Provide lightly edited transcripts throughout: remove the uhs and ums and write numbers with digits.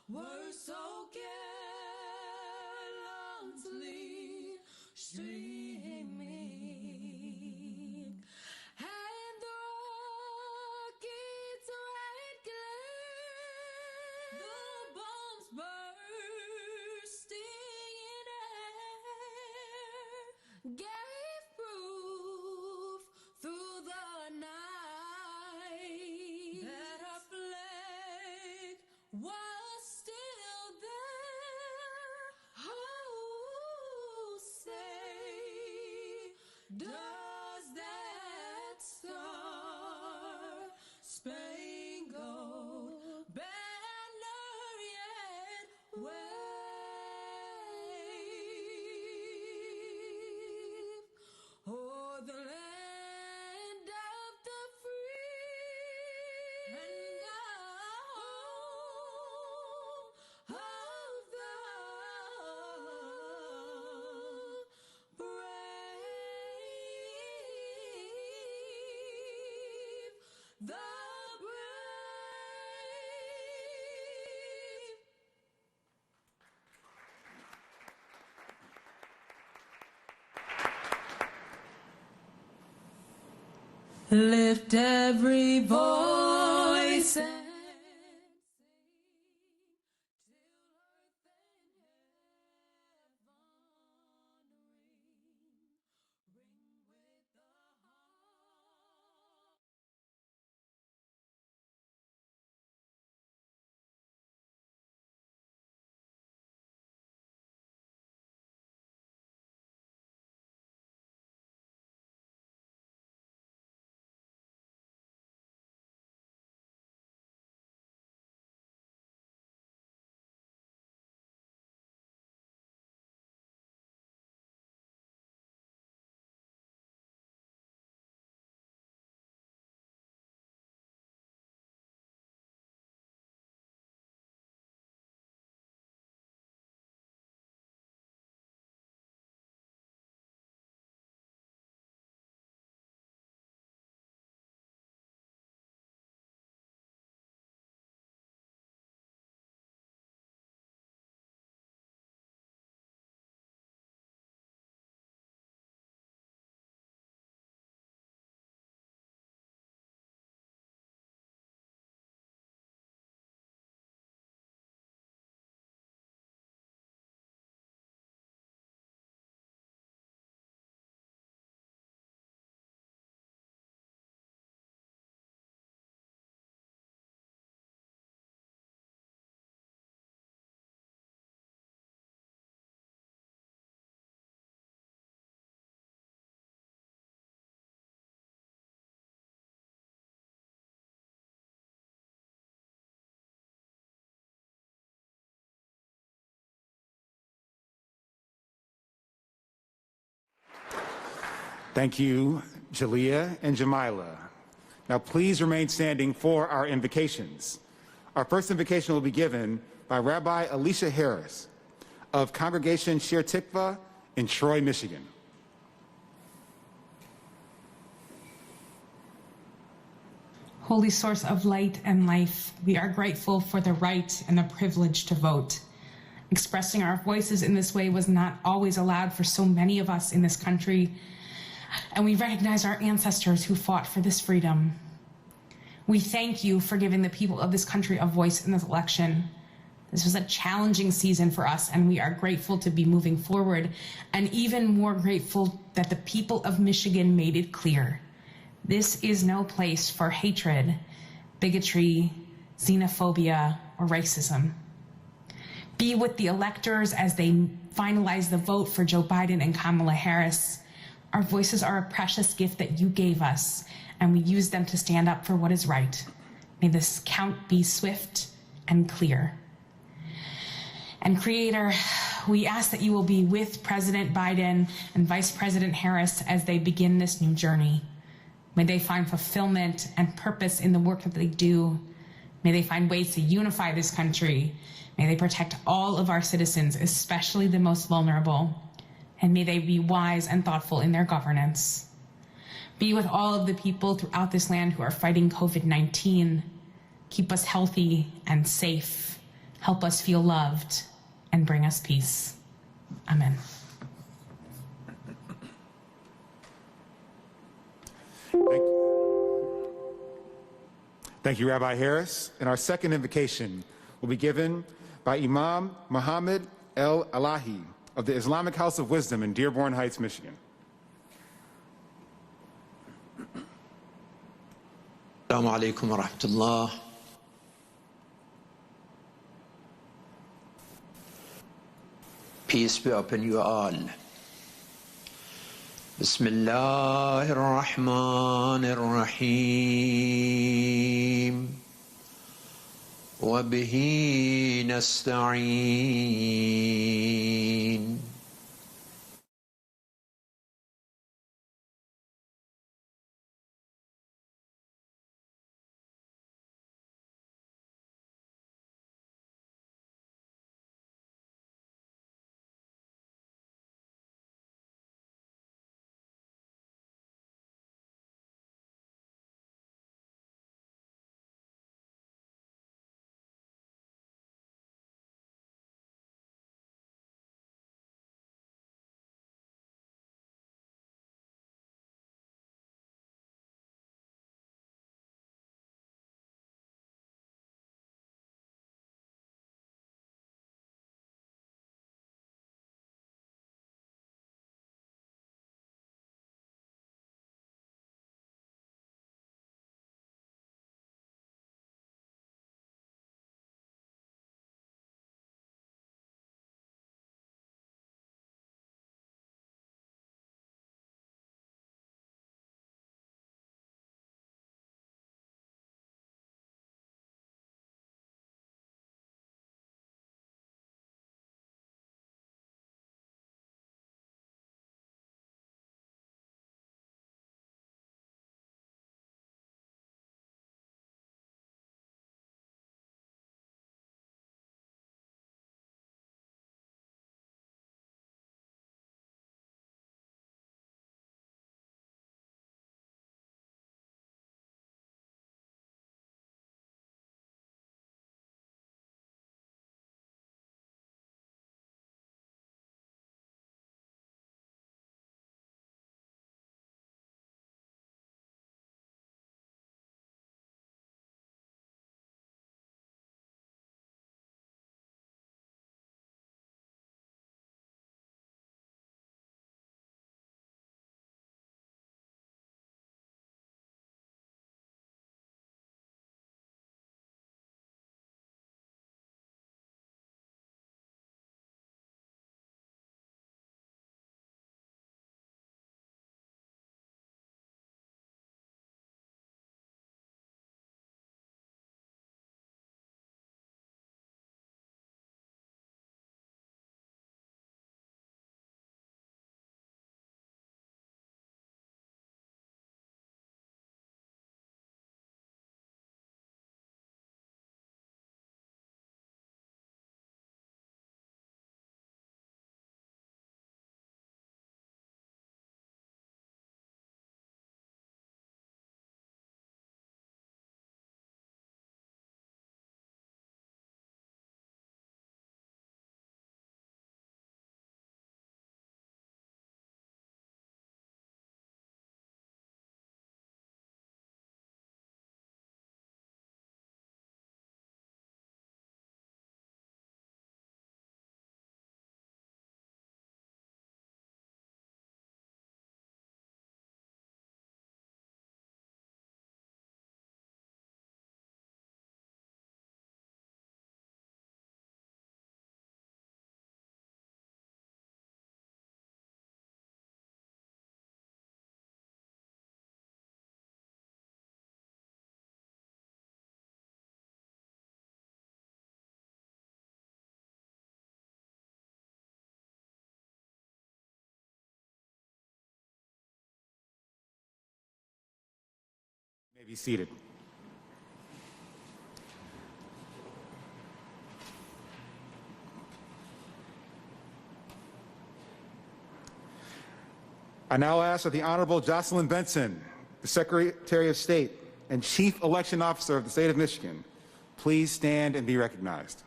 were so gallantly streaming, and the rocket's red glare, the bombs bursting in air, gave proof through the night that our flag was still there. Oh, say, does that star-spangled banner yet wave o'er the land of the free and home of the brave, the brave. Lift every voice and Thank you, Jaliyah and Jamila. Now please remain standing for our invocations. Our first invocation will be given by Rabbi Alicia Harris of Congregation Shir Tikva in Troy, Michigan. Holy source of light and life, we are grateful for the right and the privilege to vote. Expressing our voices in this way was not always allowed for so many of us in this country, and we recognize our ancestors who fought for this freedom. We thank you for giving the people of this country a voice in this election. This was a challenging season for us, and we are grateful to be moving forward, and even more grateful that the people of Michigan made it clear. This is no place for hatred, bigotry, xenophobia, or racism. Be with the electors as they finalize the vote for Joe Biden and Kamala Harris. Our voices are a precious gift that you gave us, and we use them to stand up for what is right. May this count be swift and clear. And Creator, we ask that you will be with President Biden and Vice President Harris as they begin this new journey. May they find fulfillment and purpose in the work that they do. May they find ways to unify this country. May they protect all of our citizens, especially the most vulnerable. And may they be wise and thoughtful in their governance. Be with all of the people throughout this land who are fighting COVID-19. Keep us healthy and safe. Help us feel loved and bring us peace. Amen. Thank you, Rabbi Harris. And our second invocation will be given by Imam Muhammad El Alahi of the Islamic House of Wisdom in Dearborn Heights, Michigan. Assalamu alaikum wa rahmatullah. Peace be upon you all. Bismillah ar-Rahman ar-Rahim. Wa bihi nasta'een. You may be seated. I now ask that the Honorable Jocelyn Benson, the Secretary of State and Chief Election Officer of the State of Michigan, please stand and be recognized.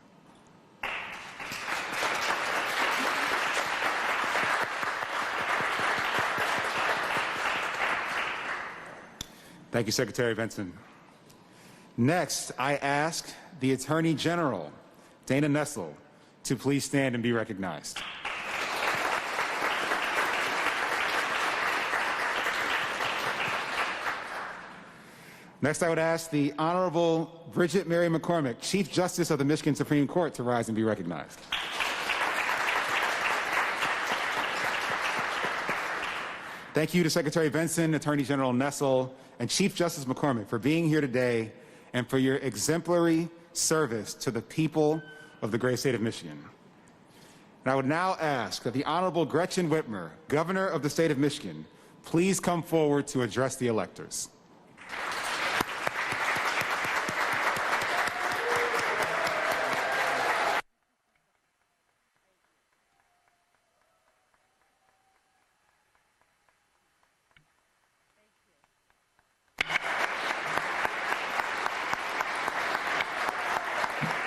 Thank you, Secretary Benson. Next, I ask the Attorney General, Dana Nessel, to please stand and be recognized. Next, I would ask the Honorable Bridget Mary McCormick, Chief Justice of the Michigan Supreme Court, to rise and be recognized. Thank you to Secretary Benson, Attorney General Nessel, and Chief Justice McCormick for being here today and for your exemplary service to the people of the great state of Michigan. And I would now ask that the Honorable Gretchen Whitmer, Governor of the state of Michigan, please come forward to address the electors.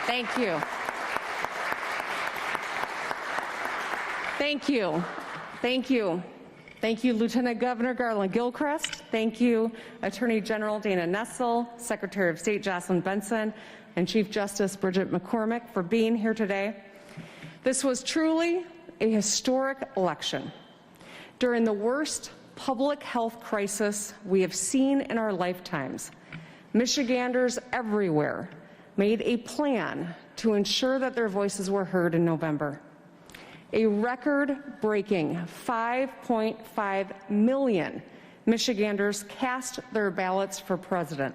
Thank you. Thank you. Thank you. Thank you, Lieutenant Governor Garland Gilchrist. Thank you, Attorney General Dana Nessel, Secretary of State Jocelyn Benson, and Chief Justice Bridget McCormick for being here today. This was truly a historic election. During the worst public health crisis we have seen in our lifetimes, Michiganders everywhere made a plan to ensure that their voices were heard in November. A record-breaking 5.5 million Michiganders cast their ballots for President,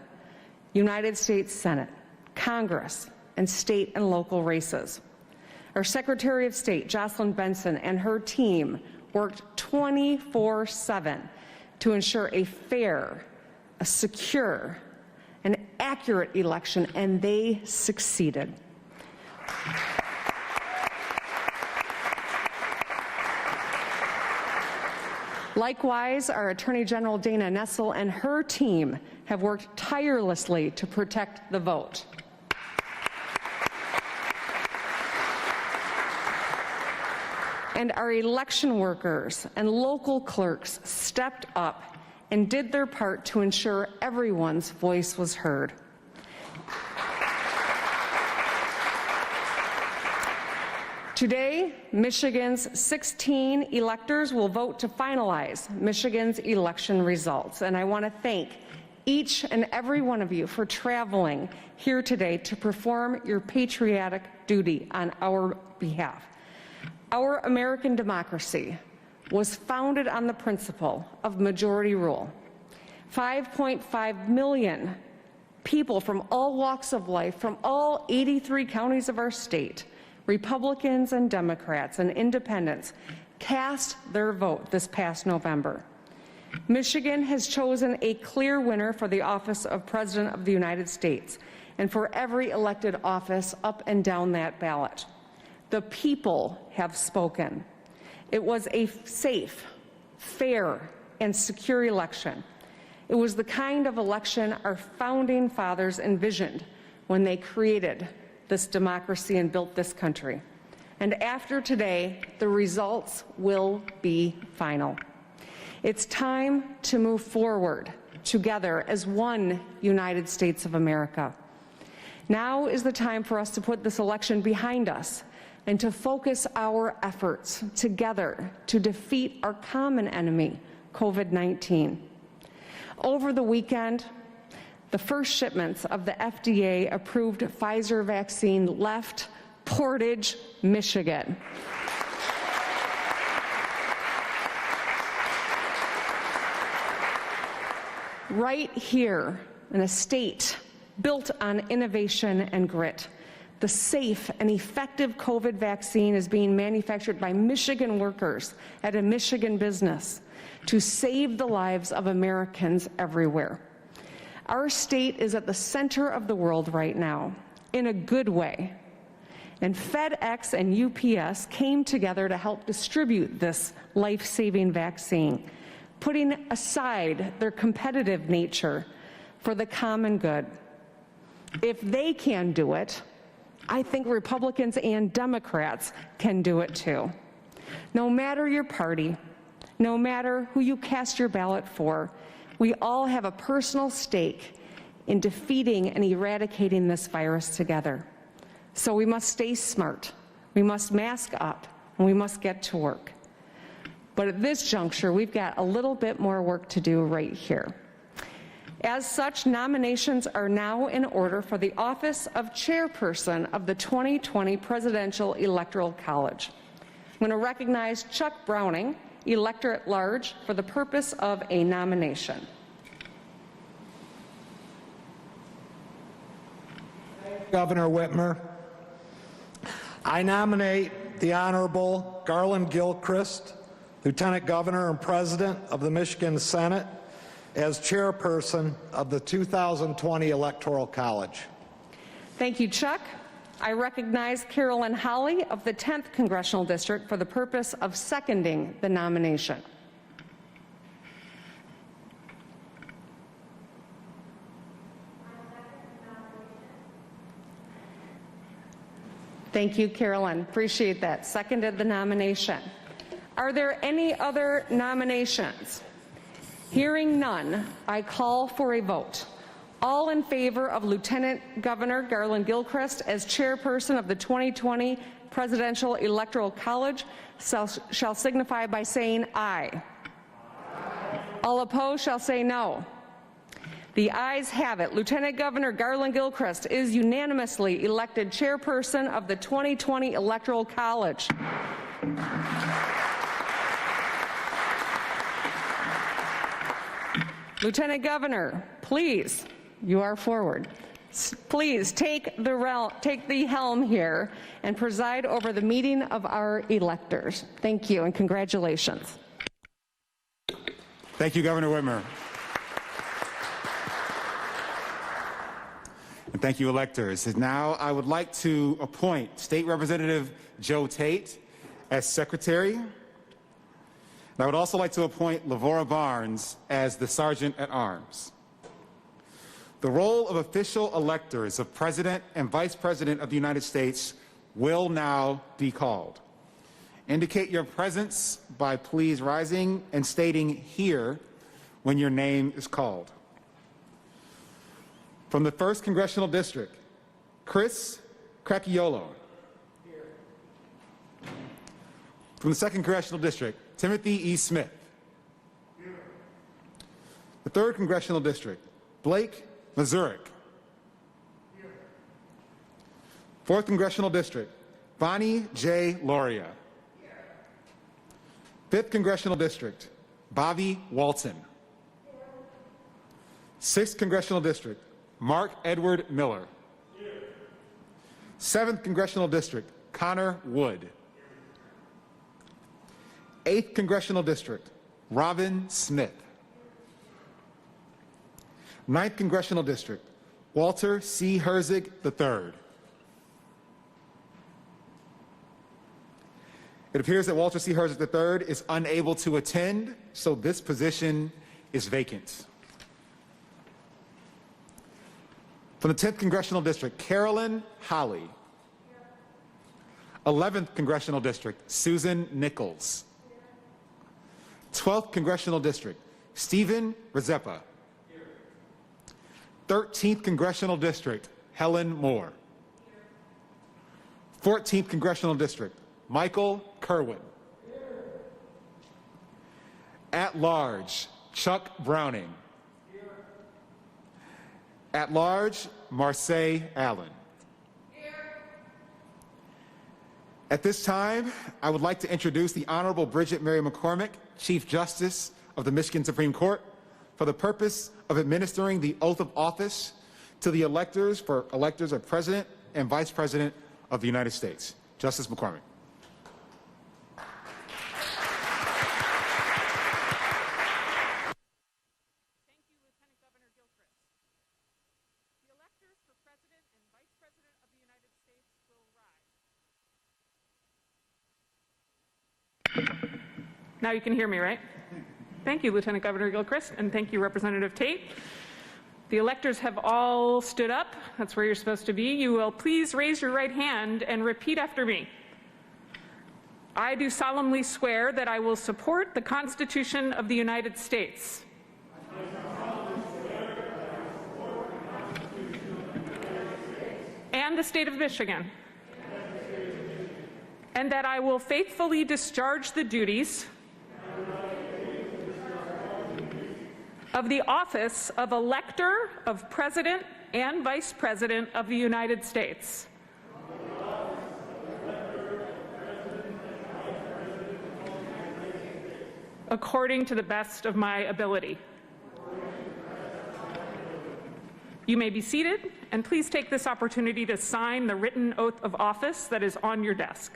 United States Senate, Congress, and state and local races. Our Secretary of State, Jocelyn Benson, and her team worked 24/7 to ensure a fair, a secure, an accurate election, and they succeeded. Likewise, our Attorney General Dana Nessel and her team have worked tirelessly to protect the vote. And our election workers and local clerks stepped up and did their part to ensure everyone's voice was heard. Today, Michigan's 16 electors will vote to finalize Michigan's election results. And I want to thank each and every one of you for traveling here today to perform your patriotic duty on our behalf. Our American democracy was founded on the principle of majority rule. 5.5 million people from all walks of life, from all 83 counties of our state, Republicans and Democrats and independents, cast their vote this past November. Michigan has chosen a clear winner for the office of President of the United States and for every elected office up and down that ballot. The people have spoken. It was a safe, fair, and secure election. It was the kind of election our founding fathers envisioned when they created this democracy and built this country. And after today, the results will be final. It's time to move forward together as one United States of America. Now is the time for us to put this election behind us and to focus our efforts together to defeat our common enemy, COVID-19. Over the weekend, the first shipments of the FDA-approved Pfizer vaccine left Portage, Michigan. Right here in a state built on innovation and grit, the safe and effective COVID vaccine is being manufactured by Michigan workers at a Michigan business to save the lives of Americans everywhere. Our state is at the center of the world right now, in a good way. And FedEx and UPS came together to help distribute this life-saving vaccine, putting aside their competitive nature for the common good. If they can do it, I think Republicans and Democrats can do it too. No matter your party, no matter who you cast your ballot for, We all have a personal stake in defeating and eradicating this virus together. So we must stay smart, we must mask up, and we must get to work. But at this juncture, we've got a little bit more work to do right here. As such, nominations are now in order for the office of chairperson of the 2020 Presidential Electoral College. I'm going to recognize Chuck Browning, Elector at Large, for the purpose of a nomination. Governor Whitmer, I nominate the Honorable Garland Gilchrist, Lieutenant Governor and President of the Michigan Senate, as chairperson of the 2020 Electoral College. Thank you, Chuck. I recognize Carolyn Holly of the 10th Congressional District for the purpose of seconding the nomination. Thank you, Carolyn. Appreciate that. Seconded the nomination. Are there any other nominations? Hearing none, I call for a vote. All in favor of Lieutenant Governor Garland Gilchrist as chairperson of the 2020 Presidential Electoral College shall signify by saying aye. Aye. All opposed shall say no. The ayes have it. Lieutenant Governor Garland Gilchrist is unanimously elected chairperson of the 2020 Electoral College. Lieutenant Governor, please, you are forward. Please take the helm here and preside over the meeting of our electors. Thank you and congratulations. Thank you, Governor Whitmer. And thank you, electors. And now I would like to appoint State Representative Joe Tate as Secretary. And I would also like to appoint Lavora Barnes as the Sergeant at Arms. The role of official electors of President and Vice President of the United States will now be called. Indicate your presence by please rising and stating "here" when your name is called. From the 1st Congressional District, Chris Cracchiolo. From the 2nd Congressional District, Timothy E. Smith. The 3rd Congressional District, Blake Mazurik. 4th Congressional District, Bonnie J. Loria. 5th Congressional District, Bobby Walton. 6th Congressional District, Mark Edward Miller. 7th Congressional District, Connor Wood. 8th Congressional District, Robin Smith. 9th Congressional District, Walter C. Herzig III. It appears that Walter C. Herzig III is unable to attend, so this position is vacant. From the 10th Congressional District, Carolyn Holly. 11th Congressional District, Susan Nichols. 12th Congressional District, Stephen Rezepa. 13th Congressional District, Helen Moore. 14th Congressional District, Michael Kerwin. At large, Chuck Browning. At large, Marseille Allen. At this time, I would like to introduce the Honorable Bridget Mary McCormick, Chief Justice of the Michigan Supreme Court, for the purpose of administering the oath of office to the electors for electors of President and Vice President of the United States. Justice McCormick. Now you can hear me, right? Thank you, Lieutenant Governor Gilchrist, and thank you, Representative Tate. The electors have all stood up. That's where you're supposed to be. You will please raise your right hand and repeat after me. I do solemnly swear that I will support the Constitution of the United States. and the state of Michigan, and that I will faithfully discharge the duties of the office of Elector of President and Vice President of the United States. According to the best of my ability. You may be seated, and please take this opportunity to sign the written oath of office that is on your desk.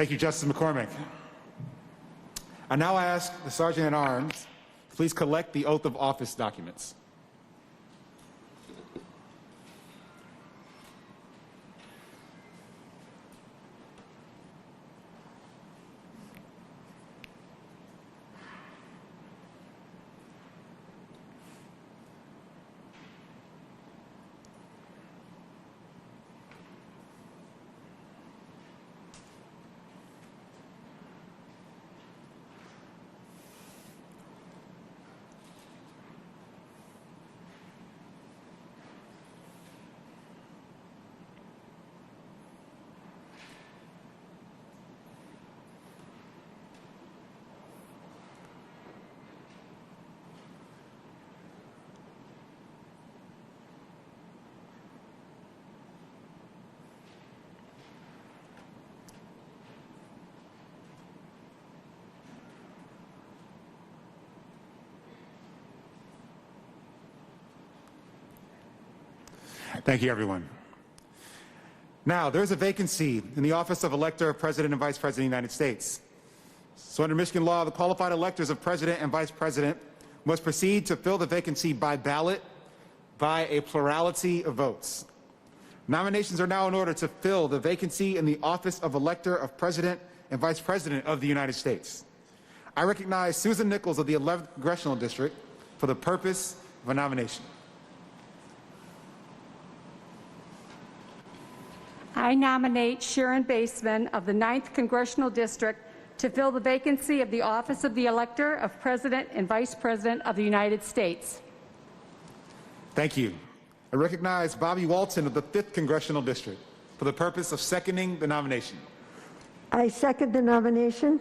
Thank you, Justice McCormick. I now ask the Sergeant at Arms to please collect the oath of office documents. Thank you, everyone. Now, there's a vacancy in the office of Elector of President and Vice President of the United States. So under Michigan law, the qualified electors of President and Vice President must proceed to fill the vacancy by ballot by a plurality of votes. Nominations are now in order to fill the vacancy in the office of Elector of President and Vice President of the United States. I recognize Susan Nichols of the 11th Congressional District for the purpose of a nomination. I nominate Sharon Baseman of the 9th Congressional District to fill the vacancy of the office of the Elector of President and Vice President of the United States. Thank you. I recognize Bobby Walton of the 5th Congressional District for the purpose of seconding the nomination. I second the nomination.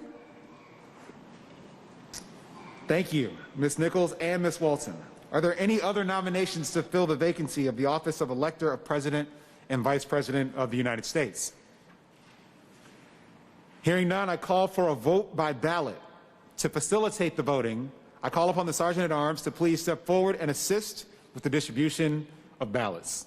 Thank you, Ms. Nichols and Ms. Walton. Are there any other nominations to fill the vacancy of the office of Elector of President and Vice President of the United States? Hearing none, I call for a vote by ballot. To facilitate the voting, I call upon the Sergeant at Arms to please step forward and assist with the distribution of ballots.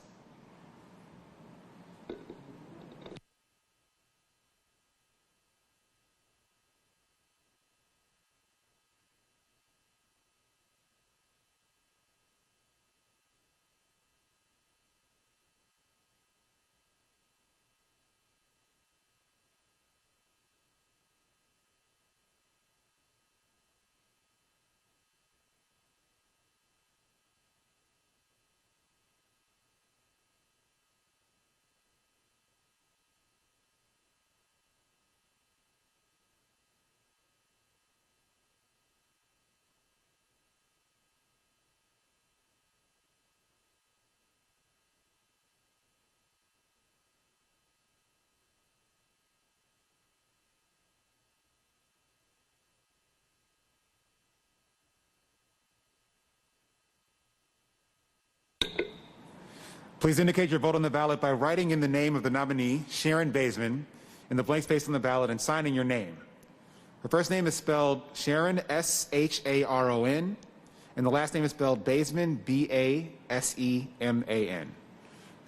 Please indicate your vote on the ballot by writing in the name of the nominee, Sharon Baseman, in the blank space on the ballot and signing your name. Her first name is spelled Sharon, S-H-A-R-O-N, and the last name is spelled Baseman, B-A-S-E-M-A-N.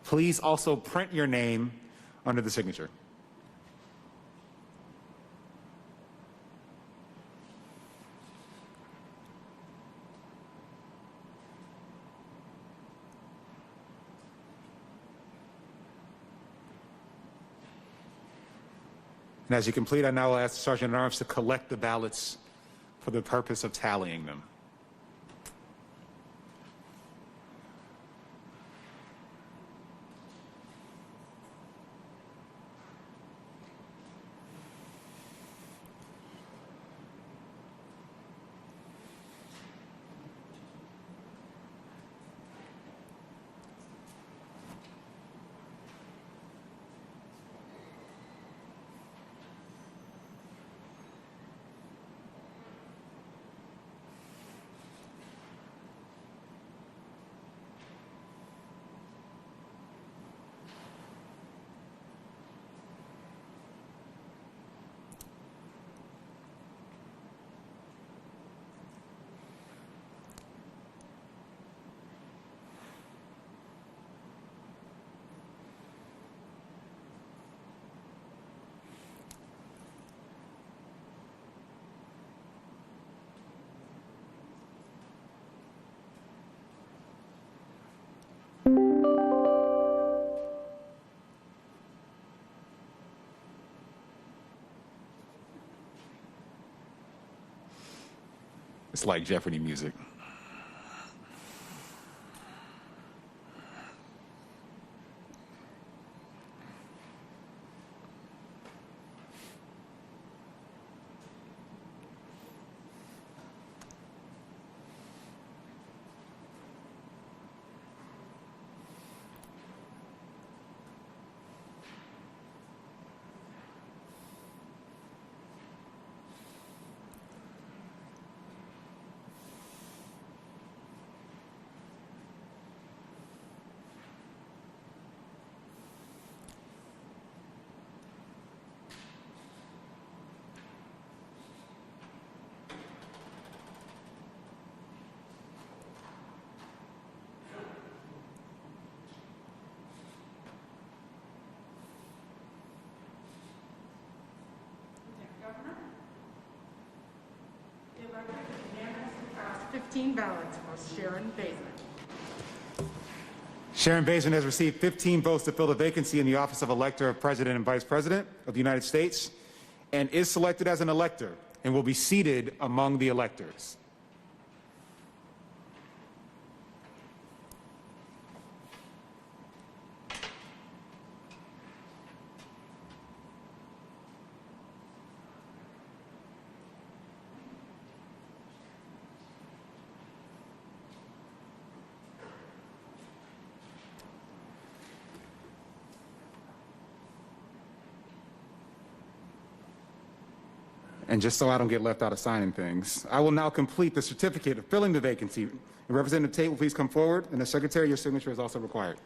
Please also print your name under the signature. And as you complete, I now will ask the Sergeant at Arms to collect the ballots for the purpose of tallying them. It's like Jeopardy music. The elector unanimously cast 15 ballots for Sharon Bateman. Sharon Bateman has received 15 votes to fill the vacancy in the office of Elector of President and Vice President of the United States and is selected as an elector and will be seated among the electors. And just so I don't get left out of signing things, I will now complete the certificate of filling the vacancy. And Representative Tate will please come forward, and the Secretary, your signature is also required.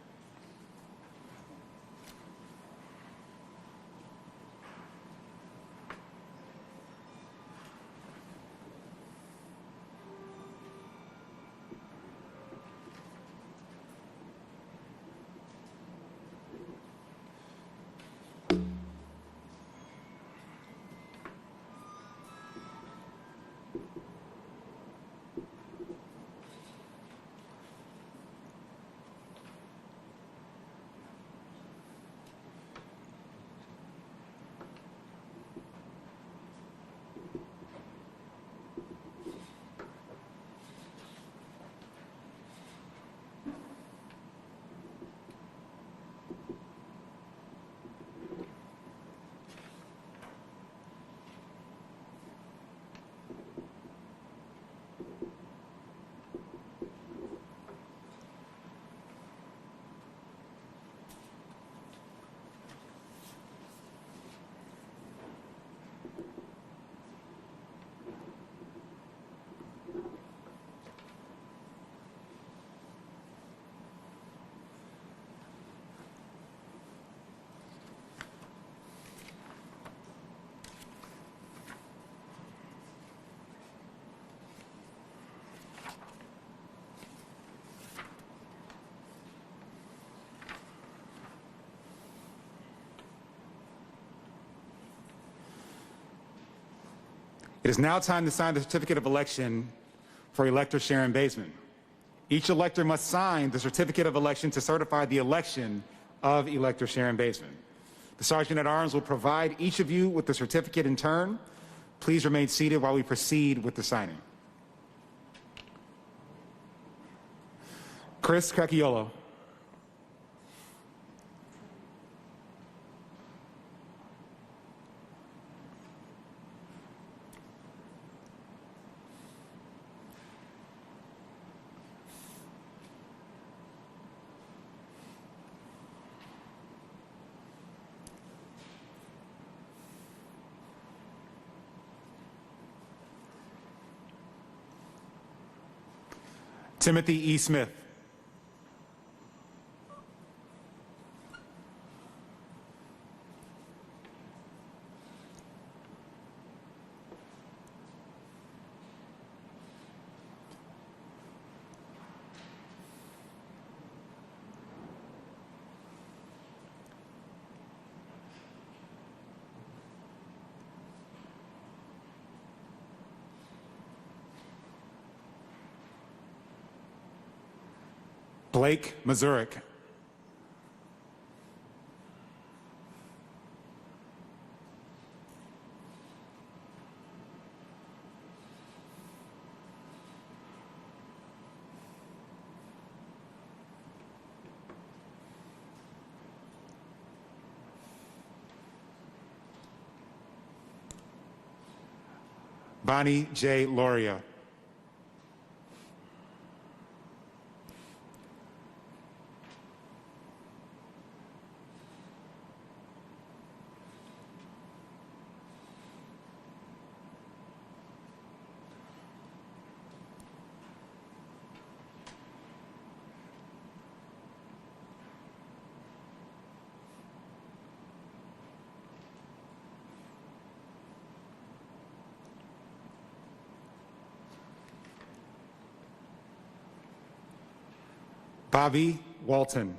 It is now time to sign the certificate of election for Elector Sharon Bateman. Each elector must sign the certificate of election to certify the election of Elector Sharon Bateman. The Sergeant at Arms will provide each of you with the certificate in turn. Please remain seated while we proceed with the signing. Chris Cacchiolo. Timothy E. Smith. Blake Mazurek. Bonnie J. Loria. Bobby Walton.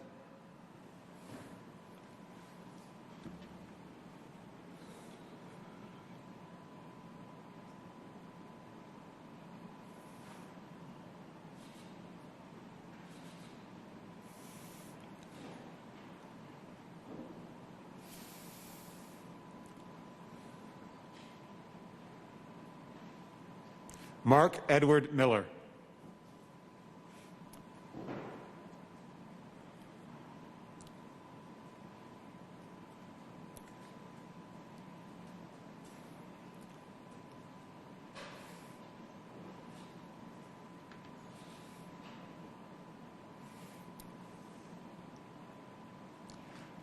Mark Edward Miller.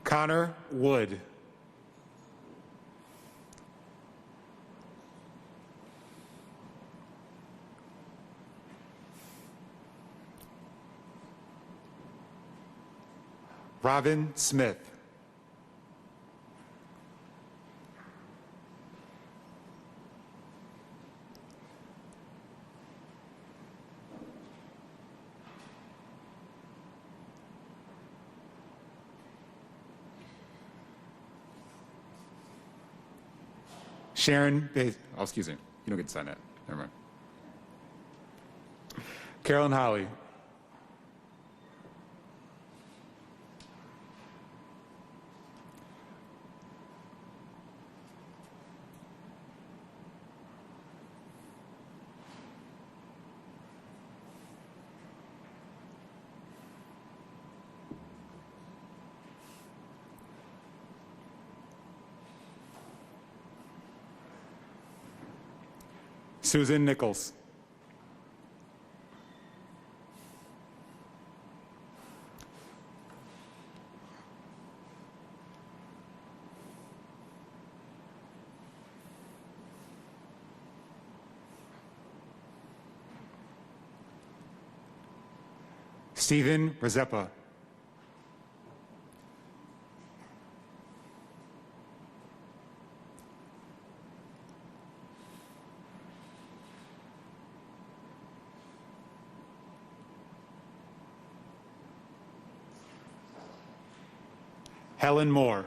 Connor Wood. Robin Smith. Sharon, oh, excuse me. You don't get to sign that. Never mind. Carolyn Holly. Susan Nichols. Stephen Rezepa. Helen Moore.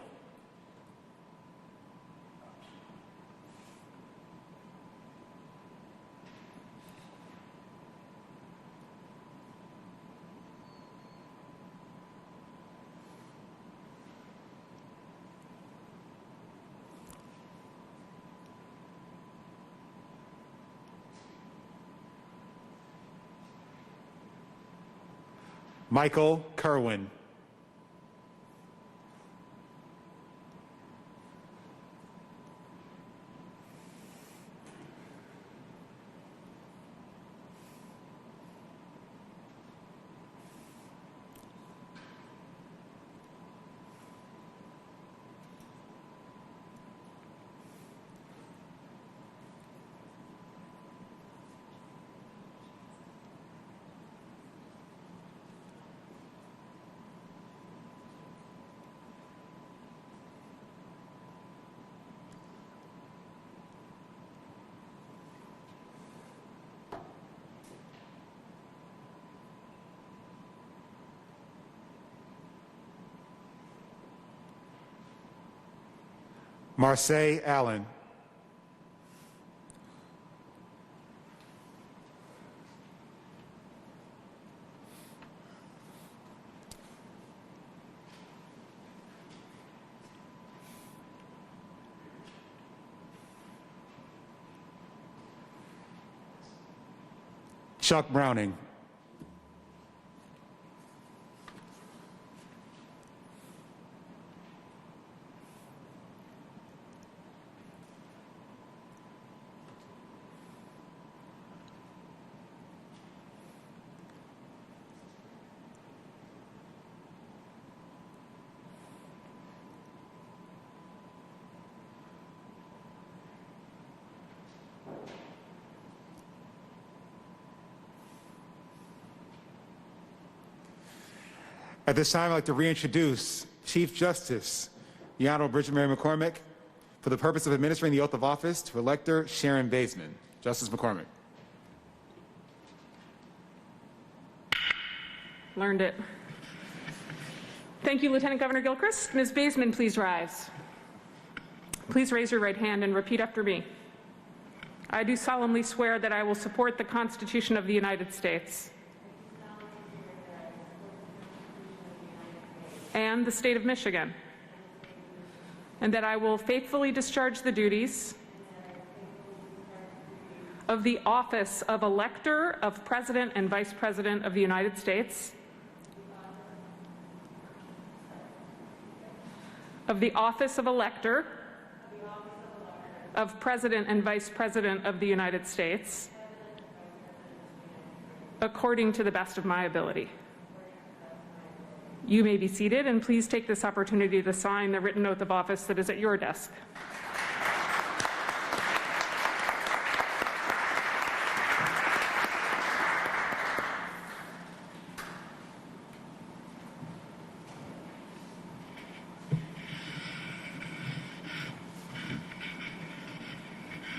Michael Kerwin. Marseille Allen. Chuck Browning. At this time, I'd like to reintroduce Chief Justice, the Honorable Bridget Mary McCormick, for the purpose of administering the oath of office to Elector Sharon Baseman. Justice McCormick. Learned it. Thank you, Lieutenant Governor Gilchrist. Ms. Baseman, please rise. Please raise your right hand and repeat after me. I do solemnly swear that I will support the Constitution of the United States and the state of Michigan, and that I will faithfully discharge the duties of the office of Elector of President and Vice President of the United States, of the office of Elector of President and Vice President of the United States, according to the best of my ability. You may be seated, and please take this opportunity to sign the written oath of office that is at your desk.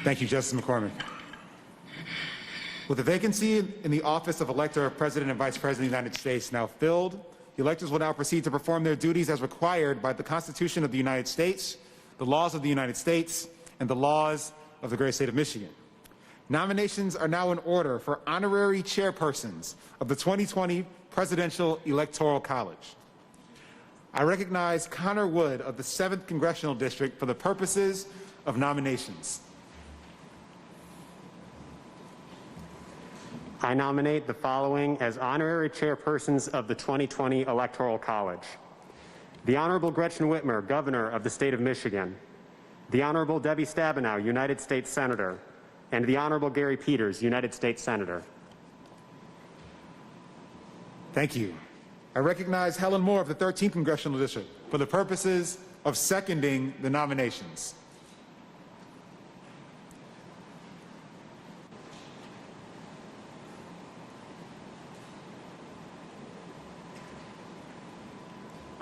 Thank you, Justice McCormick. With the vacancy in the office of Elector of President and Vice President of the United States now filled, the electors will now proceed to perform their duties as required by the Constitution of the United States, the laws of the United States, and the laws of the great state of Michigan. Nominations are now in order for honorary chairpersons of the 2020 Presidential Electoral College. I recognize Connor Wood of the 7th Congressional District for the purposes of nominations. I nominate the following as honorary chairpersons of the 2020 Electoral College: the Honorable Gretchen Whitmer, Governor of the State of Michigan, the Honorable Debbie Stabenow, United States Senator, and the Honorable Gary Peters, United States Senator. Thank you. I recognize Helen Moore of the 13th Congressional District for the purposes of seconding the nominations.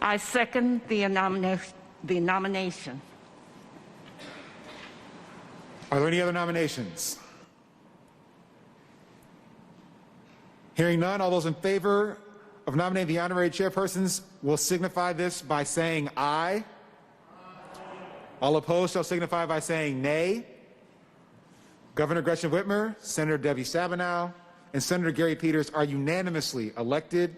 I second the nomination. Are there any other nominations? Hearing none, all those in favor of nominating the honorary chairpersons will signify this by saying aye. All opposed shall signify by saying nay. Governor Gretchen Whitmer, Senator Debbie Stabenow, and Senator Gary Peters are unanimously elected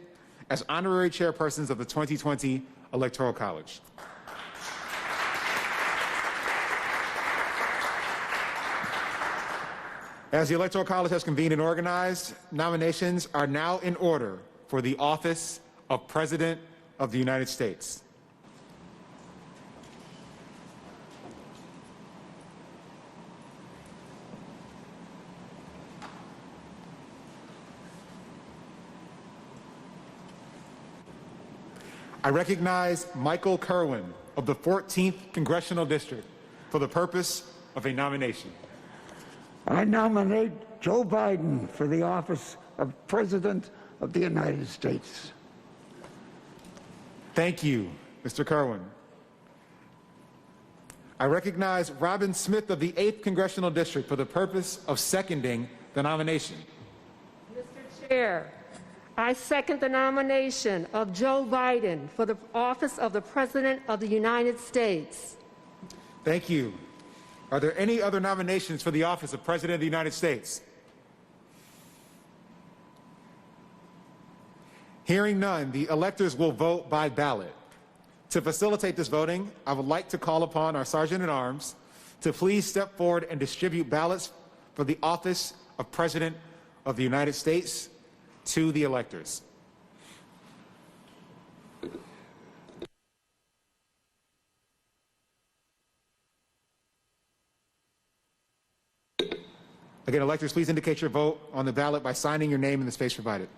as honorary chairpersons of the 2020 Electoral College. As the Electoral College has convened and organized, nominations are now in order for the office of President of the United States. I recognize Michael Kerwin of the 14th Congressional District for the purpose of a nomination. I nominate Joe Biden for the office of President of the United States. Thank you, Mr. Kerwin. I recognize Robin Smith of the 8th Congressional District for the purpose of seconding the nomination. Mr. Chair, I second the nomination of Joe Biden for the office of the President of the United States. Thank you. Are there any other nominations for the office of President of the United States? Hearing none, the electors will vote by ballot. To facilitate this voting, I would like to call upon our Sergeant-at-Arms to please step forward and distribute ballots for the office of President of the United States to the electors. Again, electors, please indicate your vote on the ballot by signing your name in the space provided.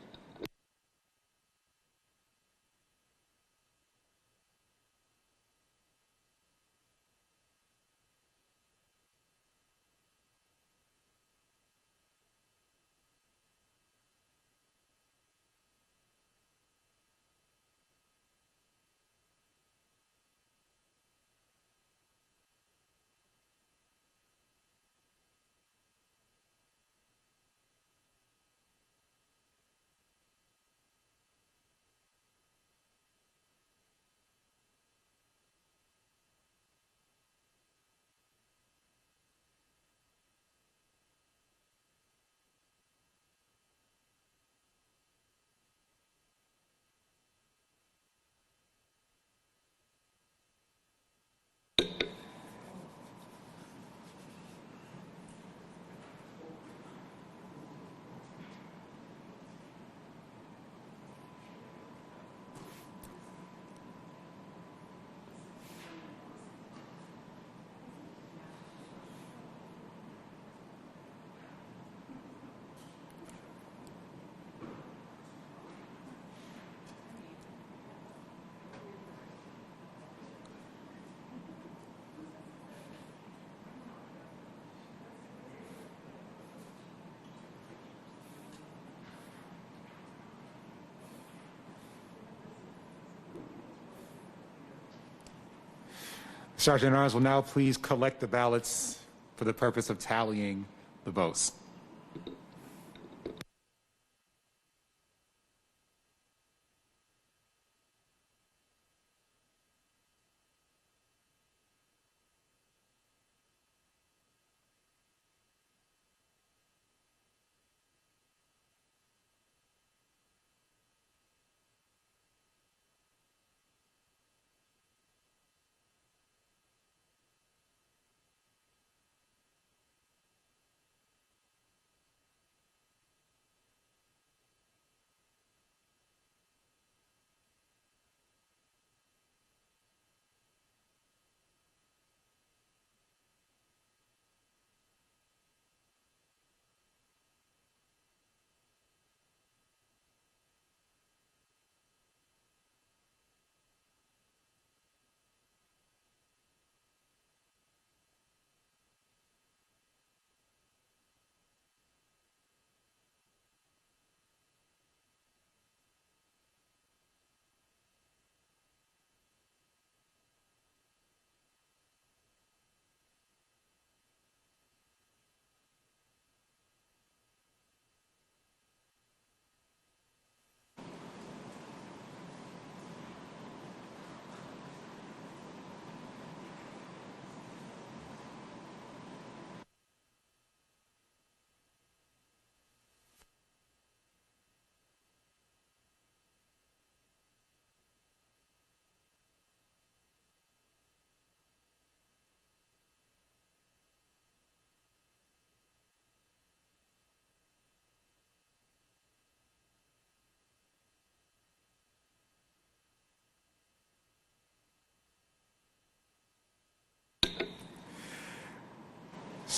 Sergeant-at-Arms will now please collect the ballots for the purpose of tallying the votes.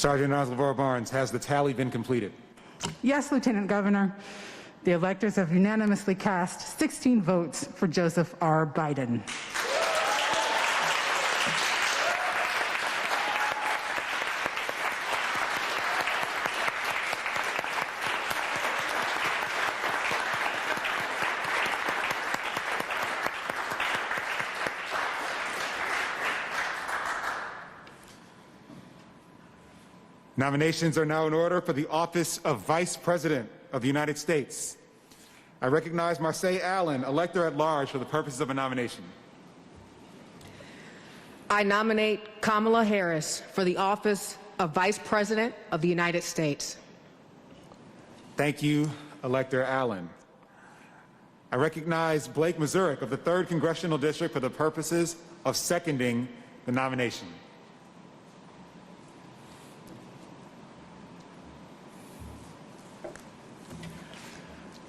Sergeant at Arms LeVar Barnes, has the tally been completed? Yes, Lieutenant Governor. The electors have unanimously cast 16 votes for Joseph R. Biden. Nominations are now in order for the office of Vice President of the United States. I recognize Marseille Allen, elector at large, for the purposes of a nomination. I nominate Kamala Harris for the office of Vice President of the United States. Thank you, Elector Allen. I recognize Blake Mazurek of the 3rd Congressional District for the purposes of seconding the nomination.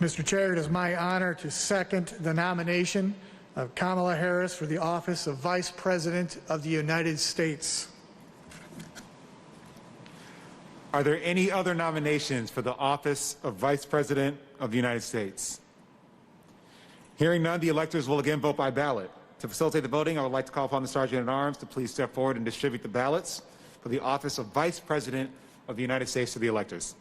Mr. Chair, it is my honor to second the nomination of Kamala Harris for the office of Vice President of the United States. Are there any other nominations for the office of Vice President of the United States? Hearing none, the electors will again vote by ballot. To facilitate the voting, I would like to call upon the Sergeant at Arms to please step forward and distribute the ballots for the office of Vice President of the United States to the electors.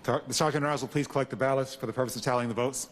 The Sergeant at Arms will please collect the ballots for the purpose of tallying the votes.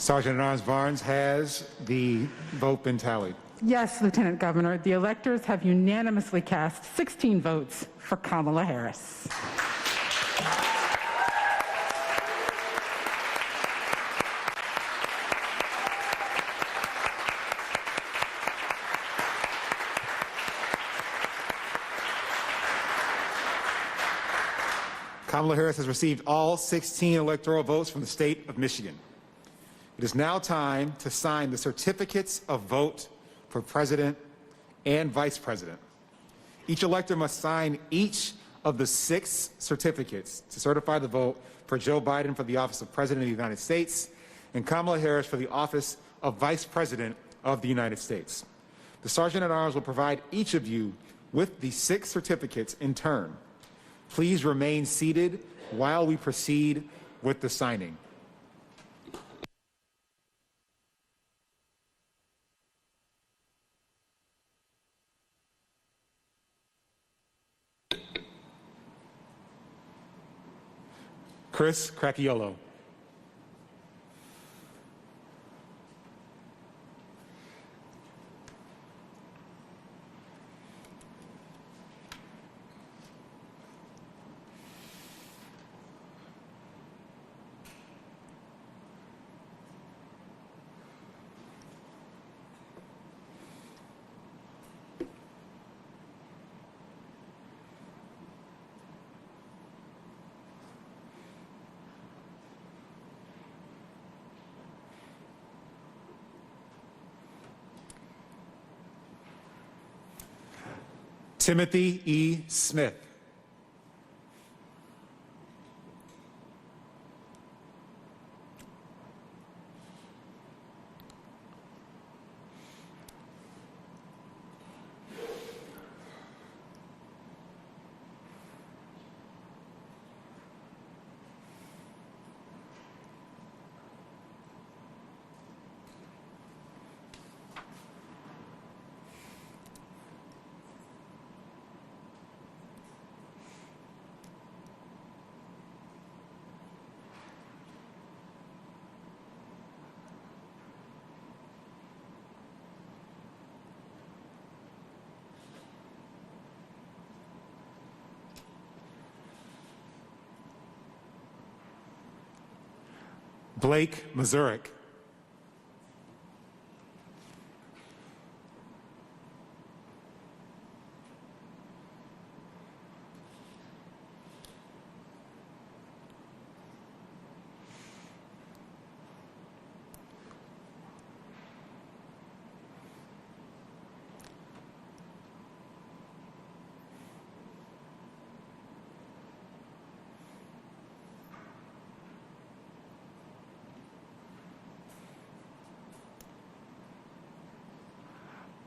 Sergeant at Arms Barnes, has the vote been tallied? Yes, Lieutenant Governor, the electors have unanimously cast 16 votes for Kamala Harris. Kamala Harris has received all 16 electoral votes from the state of Michigan. It is now time to sign the certificates of vote for president and vice president. Each elector must sign each of the 6 certificates to certify the vote for Joe Biden for the office of President of the United States and Kamala Harris for the office of Vice President of the United States. The Sergeant at Arms will provide each of you with the 6 certificates in turn. Please remain seated while we proceed with the signing. Chris Cracchiolo. Timothy E. Smith. Blake Mazurek.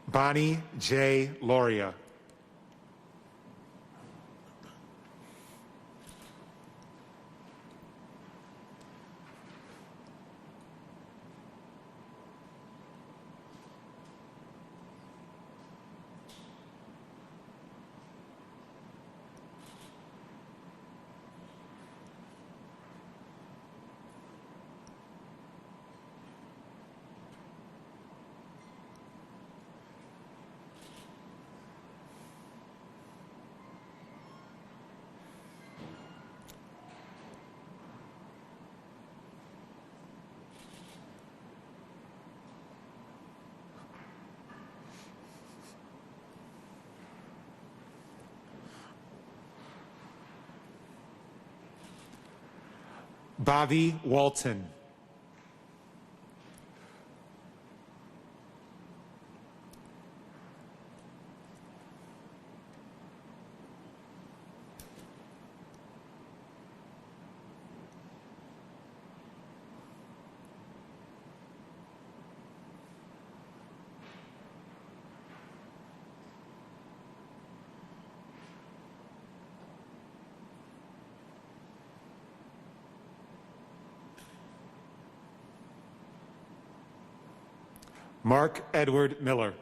Bonnie J. Loria. Bobby Walton. Mark Edward Miller.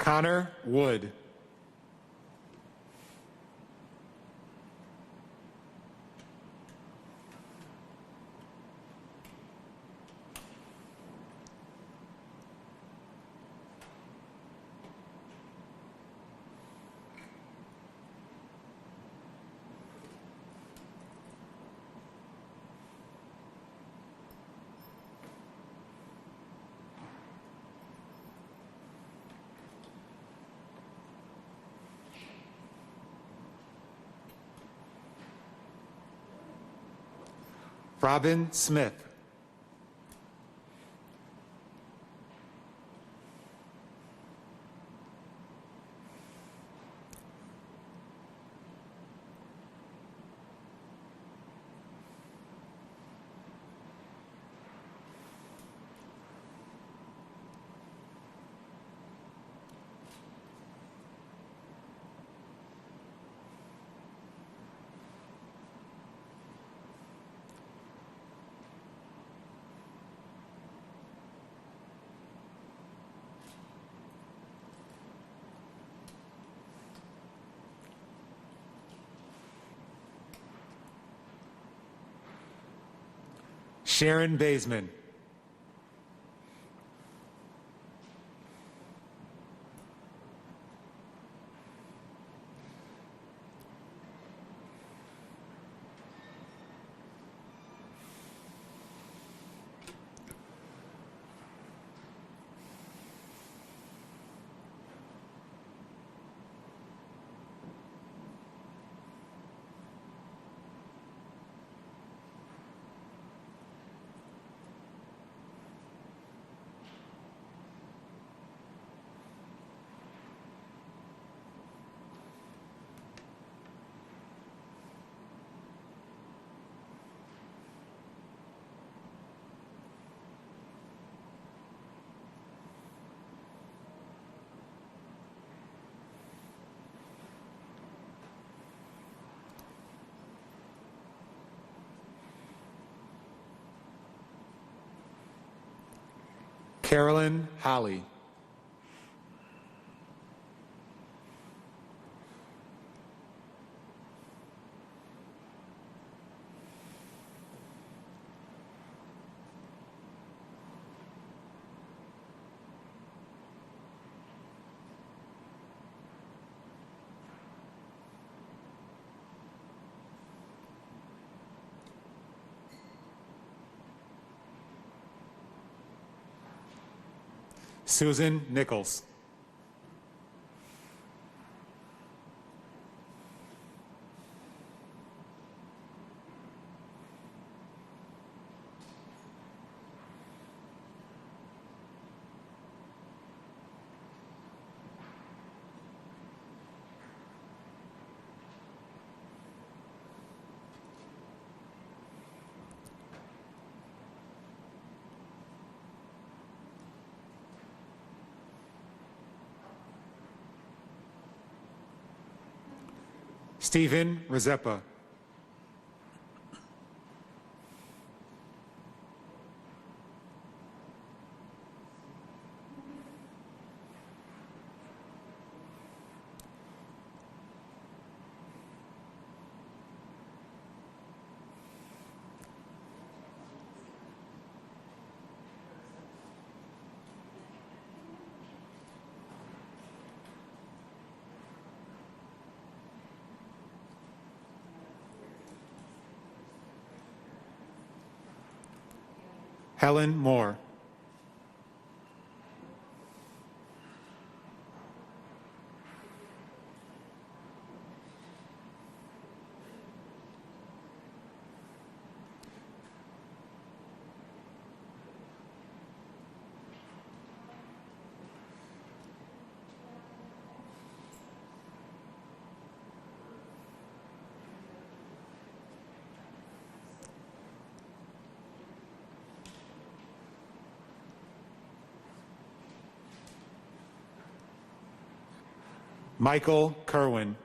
Connor Wood. Robin Smith. Sharon Baseman. Carolyn Holly. Susan Nichols. Stephen Rezepa. Helen Moore. Michael Kerwin.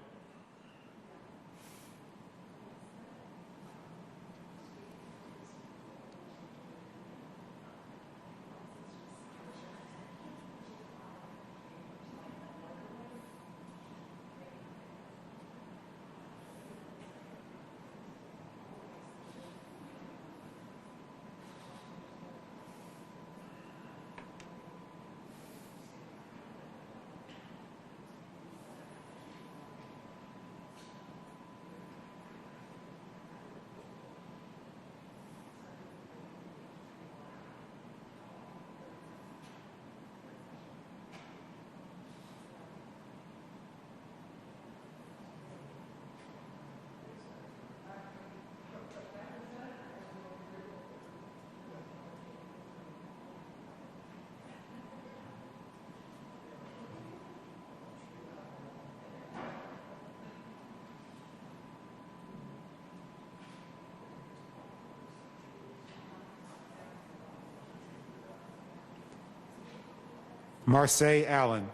Marseille Allen.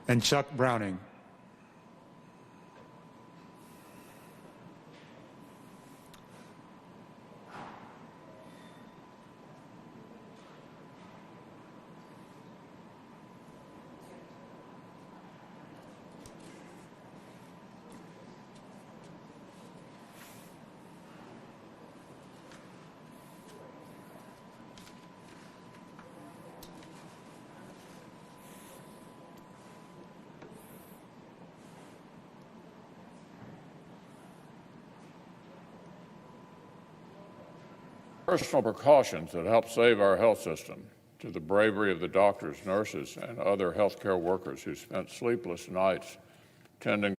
And Chuck Browning. Personal precautions that help save our health system, to the bravery of the doctors, nurses, and other healthcare workers who spent sleepless nights tending